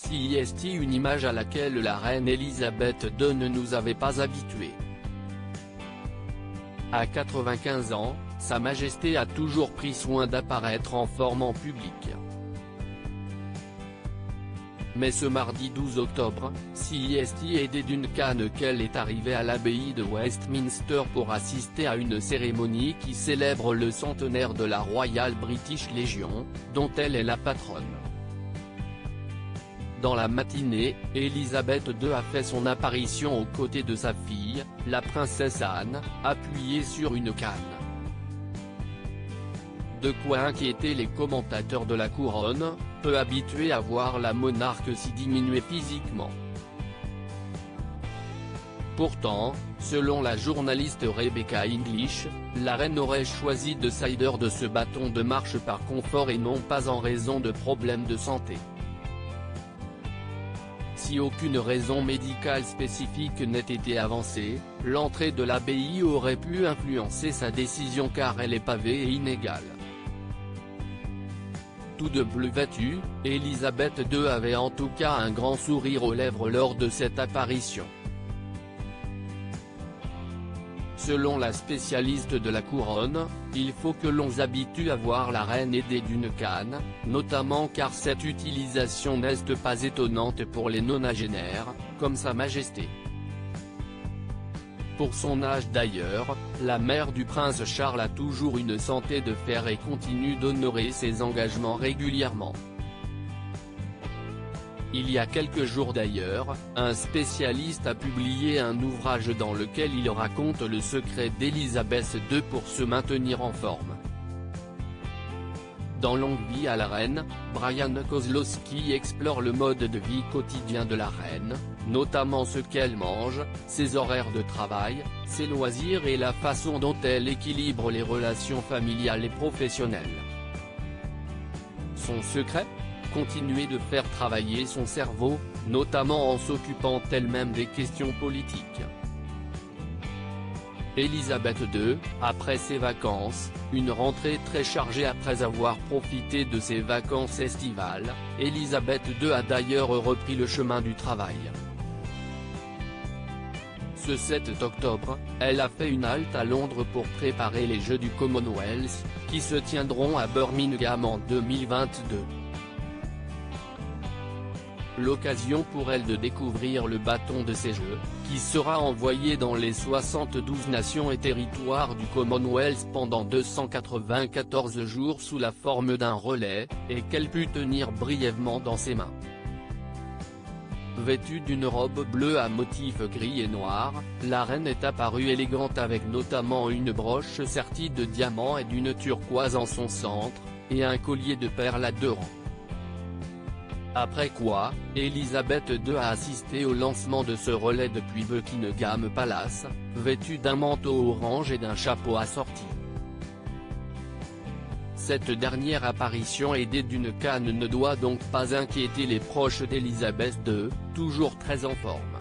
CIST, une image à laquelle la reine Elisabeth II ne nous avait pas habitués. À 95 ans, Sa Majesté a toujours pris soin d'apparaître en forme en public. Mais ce mardi 12 octobre, CIST aidée d'une canne qu'elle est arrivée à l'abbaye de Westminster pour assister à une cérémonie qui célèbre le centenaire de la Royal British Legion, dont elle est la patronne. Dans la matinée, Elisabeth II a fait son apparition aux côtés de sa fille, la princesse Anne, appuyée sur une canne. De quoi inquiéter les commentateurs de la couronne, peu habitués à voir la monarque si diminuée physiquement. Pourtant, selon la journaliste Rebecca English, la reine aurait choisi de s'aider de ce bâton de marche par confort et non pas en raison de problèmes de santé. Si aucune raison médicale spécifique n'ait été avancée, l'entrée de l'abbaye aurait pu influencer sa décision car elle est pavée et inégale. Tout de bleu vêtue, Elisabeth II avait en tout cas un grand sourire aux lèvres lors de cette apparition. Selon la spécialiste de la couronne, il faut que l'on s'habitue à voir la reine aidée d'une canne, notamment car cette utilisation n'est pas étonnante pour les nonagénaires, comme Sa Majesté. Pour son âge d'ailleurs, la mère du prince Charles a toujours une santé de fer et continue d'honorer ses engagements régulièrement. Il y a quelques jours d'ailleurs, un spécialiste a publié un ouvrage dans lequel il raconte le secret d'Elisabeth II pour se maintenir en forme. Dans Longue vie à la reine, Brian Kozlowski explore le mode de vie quotidien de la reine, notamment ce qu'elle mange, ses horaires de travail, ses loisirs et la façon dont elle équilibre les relations familiales et professionnelles. Son secret ? Continuer de faire travailler son cerveau, notamment en s'occupant elle-même des questions politiques. Elisabeth II, après ses vacances, une rentrée très chargée après avoir profité de ses vacances estivales, Elisabeth II a d'ailleurs repris le chemin du travail. Ce 7 octobre, elle a fait une halte à Londres pour préparer les Jeux du Commonwealth, qui se tiendront à Birmingham en 2022. L'occasion pour elle de découvrir le bâton de ces Jeux, qui sera envoyé dans les 72 nations et territoires du Commonwealth pendant 294 jours sous la forme d'un relais, et qu'elle put tenir brièvement dans ses mains. Vêtue d'une robe bleue à motifs gris et noir, la reine est apparue élégante avec notamment une broche sertie de diamants et d'une turquoise en son centre, et un collier de perles à 2 rangs. Après quoi, Elisabeth II a assisté au lancement de ce relais depuis Buckingham Palace, vêtue d'un manteau orange et d'un chapeau assorti. Cette dernière apparition aidée d'une canne ne doit donc pas inquiéter les proches d'Elisabeth II, toujours très en forme.